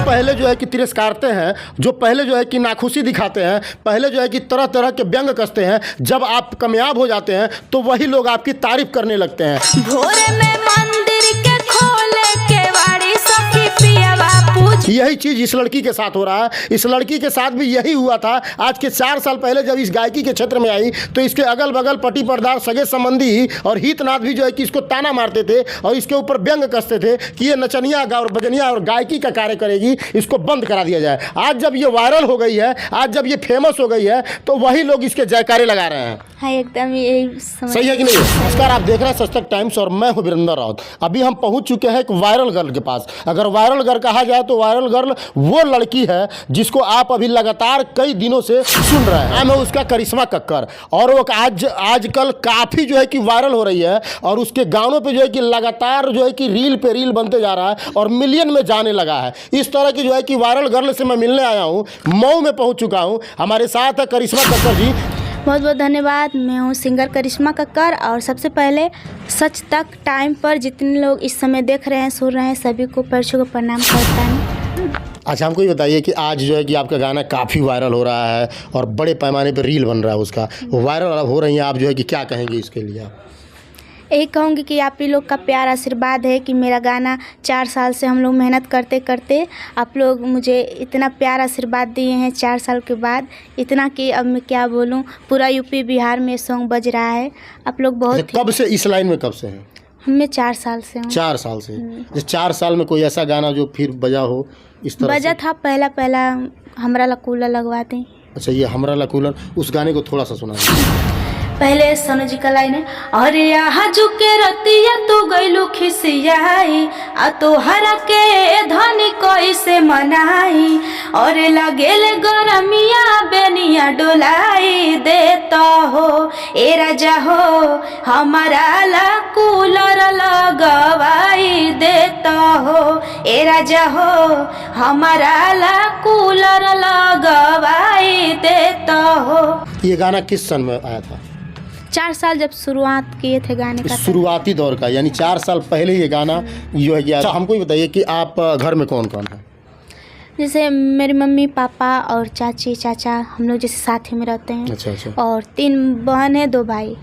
पहले जो है कि तिरस्कारते हैं, जो पहले जो है कि नाखुशी दिखाते हैं, पहले जो है कि तरह तरह के व्यंग कसते हैं, जब आप कामयाब हो जाते हैं तो वही लोग आपकी तारीफ करने लगते हैं। भोरे में मंदिर के खोले के वाड़ी सखी पियवा पूछ। यही चीज इस लड़की के साथ हो रहा है। इस लड़की के साथ भी यही हुआ था। आज के 4 साल पहले जब इस गायकी के क्षेत्र में आई तो इसके अगल बगल पटी परदार सगे संबंधी और हितनाथ भी जो है कि इसको ताना मारते थे और इसके ऊपर व्यंग कसते थे कि ये नचनिया और बजनिया और गायकी का कार्य करेगी, इसको बंद करा दिया जाए। आज जब ये वायरल हो गई है, आज जब ये फेमस हो गई है तो वही लोग इसके जयकारे लगा रहे हैं। हाँ, एकदम यही सही है कि नहीं? नमस्कार, आप देख रहे हैं सच तक टाइम्स और मैं हूं वीरेंद्र राउत। अभी हम पहुंच चुके हैं एक वायरल गर्ल के पास। अगर वायरल गर्ल कहा जाए तो वायरल गर्ल वो लड़की है जिसको आप अभी लगातार कई दिनों से सुन रहे हैं। नाम है उसका करिश्मा कक्कर और वो आजकल काफ़ी जो है कि वायरल हो रही है और उसके गानों पे जो है कि लगातार जो है कि रील पे रील बनते जा रहा है और मिलियन में जाने लगा है। इस तरह की जो है कि वायरल गर्ल से मैं मिलने आया हूँ, मऊ में पहुँच चुका हूँ। हमारे साथ है करिश्मा कक्कर जी। बहुत बहुत धन्यवाद। मैं हूँ सिंगर करिश्मा कक्कर और सबसे पहले सच तक टाइम पर जितने लोग इस समय देख रहे हैं, सुन रहे हैं, सभी को पैरों को प्रणाम करता हूँ। अच्छा, हमको ये बताइए कि आज जो है कि आपका गाना काफ़ी वायरल हो रहा है और बड़े पैमाने पर रील बन रहा है उसका, वायरल हो रही हैं आप, जो है कि क्या कहेंगे इसके लिए आप? यही कहूँगी कि आप ही लोग का प्यार आशीर्वाद है कि मेरा गाना 4 साल से हम लोग मेहनत करते करते आप लोग मुझे इतना प्यार आशीर्वाद दिए हैं 4 साल के बाद, इतना कि अब मैं क्या बोलूँ, पूरा यूपी बिहार में सॉन्ग बज रहा है। आप लोग बहुत कब से इस लाइन में, कब से हैं? मैं 4 साल से हूँ। 4 साल से। इस 4 साल में कोई ऐसा गाना जो फिर बजा हो इस तरह बजा था पहला हमरा ला कूलर लगवा दें। अच्छा, ये हमरा ला कूलर, उस गाने को थोड़ा सा सुना दीजिए। पहले सोनू जी का लाइन है, अरे यहाँ झुके रतिया तू गइलू खिसियाई आ तोहरा के धनी कैसे मनाई, और लगेले गरमिया बेनिया डोलाई देता हो ए राजा हो हमारा ला कूलर लगवाई देता हो ए राजा हो हमारा ला कूलर लगवाई देता हो। ये गाना किस सन में आया था? 4 साल जब शुरुआत किए थे गाने का, शुरुआती दौर का, यानी 4 साल पहले ये गाना जो है। अच्छा, हमको ये बताइए कि आप घर में कौन कौन है? जैसे मेरी मम्मी पापा और चाची चाचा, हम लोग जैसे साथ ही में रहते हैं। अच्छा। और 3 बहन है 2 भाई।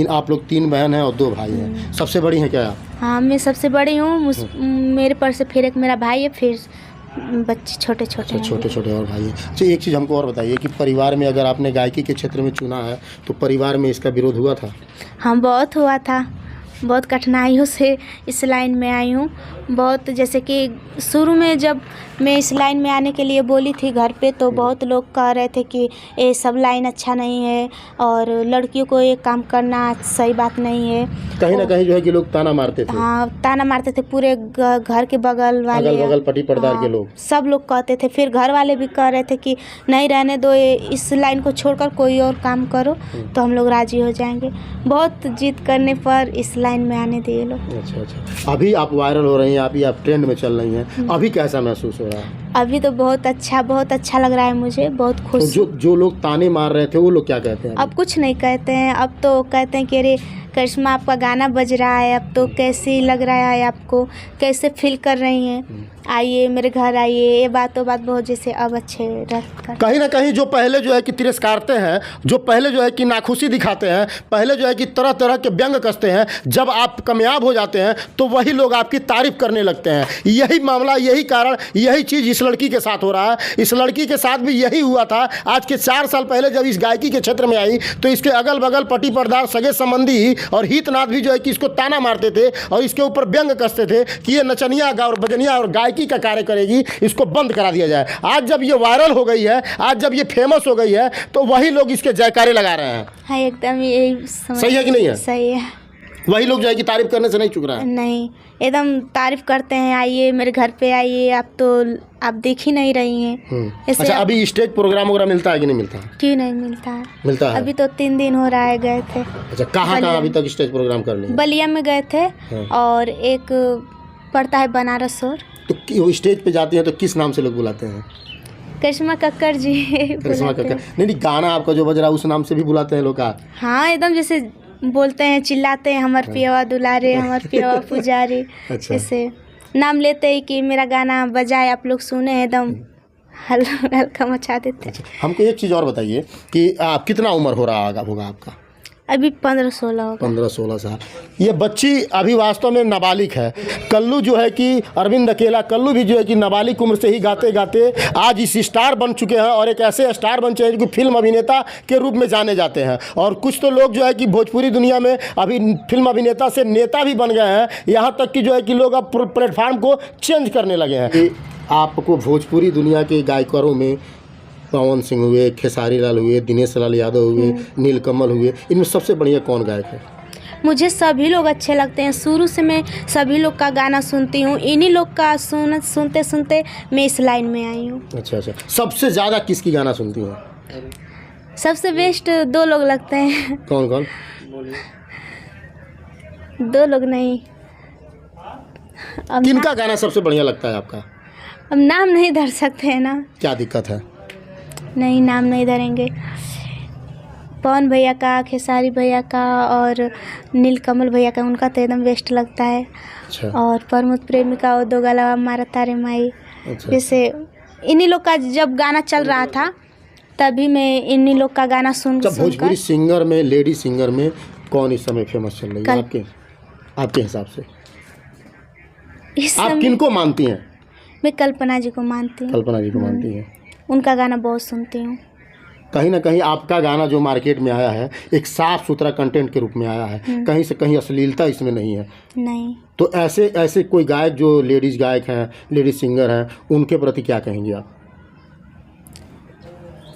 आप लोग 3 बहन हैं और 2 भाई हैं। सबसे बड़ी हैं क्या आप? हाँ, मैं सबसे बड़ी हूँ। मेरे पर से फिर एक मेरा भाई है, फिर बच्चे छोटे छोटे और भाई हैं। अच्छा, एक चीज़ हमको और बताइए कि परिवार में अगर आपने गायकी के क्षेत्र में चुना है तो परिवार में इसका विरोध हुआ था? हाँ, बहुत हुआ था। बहुत कठिनाइयों से इस लाइन में आई हूँ। बहुत, जैसे कि शुरू में जब मैं इस लाइन में आने के लिए बोली थी घर पे, तो बहुत लोग कह रहे थे कि ये सब लाइन अच्छा नहीं है और लड़कियों को ये काम करना सही बात नहीं है। कहीं ना कहीं जो है कि लोग ताना मारते थे। हाँ, ताना मारते थे। पूरे घर के बगल वाले, अगल बगल पटी परदार के लोग, सब लोग कहते थे। फिर घर वाले भी कह रहे थे कि नहीं, रहने दो, इस लाइन को छोड़कर कोई और काम करो तो हम लोग राजी हो जाएंगे। बहुत जिद करने पर इस लाइन में आने दिए लोग। अच्छा। अभी आप वायरल हो रही हैं, आप ट्रेंड में चल रही हैं, अभी कैसा महसूस हो रहा है? अभी तो बहुत अच्छा लग रहा है मुझे, बहुत खुश। तो जो लोग ताने मार रहे थे वो लोग क्या कहते हैं? अब कुछ नहीं कहते हैं। अब तो कहते हैं कि अरे करिश्मा, आपका गाना बज रहा है, अब तो कैसी लग रहा है आपको, कैसे फील कर रही हैं, आइए मेरे घर आइए। ये बात बहुत जैसे अब अच्छे रहकर कहीं ना कहीं जो पहले जो है कि तिरस्कारते हैं, जो पहले जो है कि नाखुशी दिखाते हैं, पहले जो है कि तरह तरह के व्यंग कसते हैं, जब आप कामयाब हो जाते हैं तो वही लोग आपकी तारीफ करने लगते हैं। यही मामला, यही कारण, यही चीज़ इस लड़की के साथ हो रहा है। इस लड़की के साथ भी यही हुआ था। आज के 4 साल पहले जब इस गायकी के क्षेत्र में आई तो इसके अगल बगल पटी परदार सगे संबंधी और हितनाथ भी जो है कि इसको ताना मारते थे और इसके ऊपर व्यंग कसते थे कि ये नचनिया और बजनिया और गायकी का कार्य करेगी, इसको बंद करा दिया जाए। आज जब ये वायरल हो गई है, आज जब ये फेमस हो गई है तो वही लोग इसके जयकारे लगा रहे हैं। हाँ, एकदम यही सही है कि नहीं है? सही है। वही लोग जो है कि तारीफ करने से नहीं चुक रहा है। नहीं, एकदम तारीफ करते हैं, आइए मेरे घर पे आइए। आप तो आप देख ही नहीं रही हैं। अच्छा, अभी स्टेज प्रोग्राम वगैरह मिलता है कि नहीं मिलता है? क्यों नहीं मिलता है? मिलता है। अभी तो 3 दिन हो रहा है, गए थे। अच्छा, कहाँ अभी तक स्टेज प्रोग्राम कर लिए? बलिया में गए थे और एक पड़ता है बनारस। और तो स्टेज पे जाती हैं तो किस नाम से लोग बुलाते हैं? करिश्मा कक्कर जी। करिश्मा कक्कर नहीं, गाना आपका जो बज रहा है उस नाम से भी बुलाते हैं लोग? हाँ, एकदम जैसे बोलते हैं, चिल्लाते हैं, हमार पियवा दुलारे, हमार पियवा पुजारी। अच्छा। ऐसे नाम लेते ही कि मेरा गाना बजाए, आप लोग सुने, एकदम हल्का मचा देते। अच्छा, हमको एक चीज़ और बताइए कि आप कितना उम्र हो रहा होगा आपका? अभी 15-16 होगा। 15-16 साल। ये बच्ची अभी वास्तव में नाबालिग है। कल्लू जो है कि अरविंद अकेला कल्लू भी जो है कि नाबालिग उम्र से ही गाते गाते आज इस स्टार बन चुके हैं, और एक ऐसे स्टार बन चुके हैं जो कि फिल्म अभिनेता के रूप में जाने जाते हैं। और कुछ तो लोग जो है कि भोजपुरी दुनिया में अभी फिल्म अभिनेता से नेता भी बन गए हैं, यहाँ तक कि जो है कि लोग अब प्लेटफार्म को चेंज करने लगे हैं। कि आपको भोजपुरी दुनिया के गायकरों में पवन सिंह हुए, खेसारी लाल हुए, दिनेश लाल यादव हुए, नीलकमल हुए, इनमें सबसे बढ़िया कौन गायक है? मुझे सभी लोग अच्छे लगते हैं। शुरू से मैं सभी लोग का गाना सुनती हूँ। इन्हीं लोग का सुनते सुनते मैं इस लाइन में आई हूँ। अच्छा। सबसे ज़्यादा किसकी गाना सुनती हैं? सबसे बेस्ट 2 लोग लगते हैं। कौन कौन? 2 लोग नहीं, अब किनका गाना सबसे बढ़िया लगता है आपका? अब नाम नहीं धर सकते हैं ना। क्या दिक्कत है? नहीं, नाम नहीं धरेंगे। पवन भैया का, खेसारी भैया का और नीलकमल भैया का, उनका तो एकदम बेस्ट लगता है। अच्छा। और प्रमोद प्रेमी का वो 2 गला मारा तारे माई। अच्छा। जैसे इन्हीं लोग का जब गाना चल रहा था तभी मैं इन्हीं लोग का गाना भोजपुरी सिंगर में, लेडी सिंगर में कौन इस समय फेमस चल रही है आपके हिसाब से? आप किनको मानती हैं? मैं कल्पना जी को मानती हूँ। कल्पना जी को मानती हैं? उनका गाना बहुत सुनती हूँ। कहीं ना कहीं आपका गाना जो मार्केट में आया है एक साफ सुथरा कंटेंट के रूप में आया है, कहीं से कहीं अश्लीलता इसमें नहीं है। नहीं। तो ऐसे कोई गायक जो लेडीज़ गायक हैं, लेडीज सिंगर हैं, उनके प्रति क्या कहेंगे आप?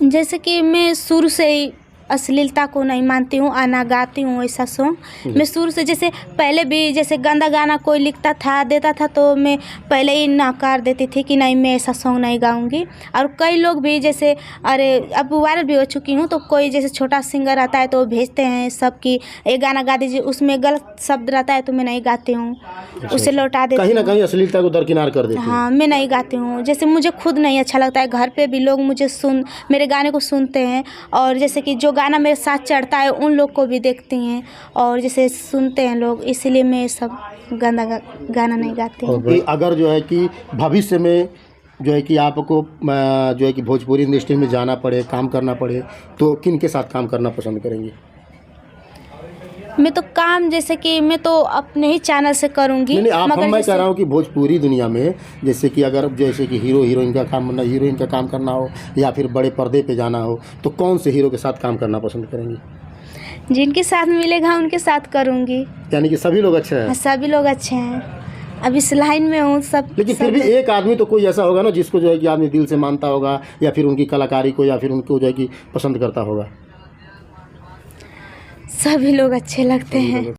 जैसे कि मैं शुरू से ही अश्लीलता को नहीं मानती हूँ, आना गाती हूँ ऐसा सॉन्ग। मैं शुरू से, जैसे पहले भी जैसे गंदा गाना कोई लिखता था, देता था, तो मैं पहले ही नकार देती थी कि नहीं, मैं ऐसा सॉन्ग नहीं गाऊंगी। और कई लोग भी जैसे, अरे अब वायरल भी हो चुकी हूँ, तो कोई जैसे छोटा सिंगर आता है तो भेजते हैं सब कि ये गाना गा दीजिए, उसमें गलत शब्द रहता है तो मैं नहीं गाती हूँ, उसे लौटा देती हूँ। कहीं ना कहीं अश्लीलता को दरकिनार कर देती हूँ। हाँ, मैं नहीं गाती हूँ। जैसे मुझे खुद नहीं अच्छा लगता है, घर पे भी लोग मेरे गाने को सुनते हैं, और जैसे कि जो गाना मेरे साथ चढ़ता है उन लोग को भी देखती हैं और जैसे सुनते हैं लोग, इसीलिए मैं सब गंदा गाना नहीं गाती हूँ। अगर जो है कि भविष्य में जो है कि आपको जो है कि भोजपुरी इंडस्ट्री में जाना पड़े, काम करना पड़े, तो किन के साथ काम करना पसंद करेंगी? मैं तो काम, जैसे कि मैं तो अपने ही चैनल से करूँगी। नहीं, मैं कह रहा हूँ कि भोजपुरी दुनिया में जैसे कि अगर जैसे कि हीरोइन का काम करना हो या फिर बड़े पर्दे पे जाना हो, तो कौन से हीरो के साथ काम करना पसंद करेंगी? जिनके साथ मिलेगा उनके साथ करूँगी। यानी कि सभी लोग अच्छे हैं? सभी लोग अच्छे हैं, अब इस लाइन में हूँ सब। लेकिन फिर भी एक आदमी तो कोई ऐसा होगा ना जिसको जो है कि आदमी दिल से मानता होगा, या फिर उनकी कलाकारी को, या फिर उनको जो है कि पसंद करता होगा। सभी लोग अच्छे लगते हैं।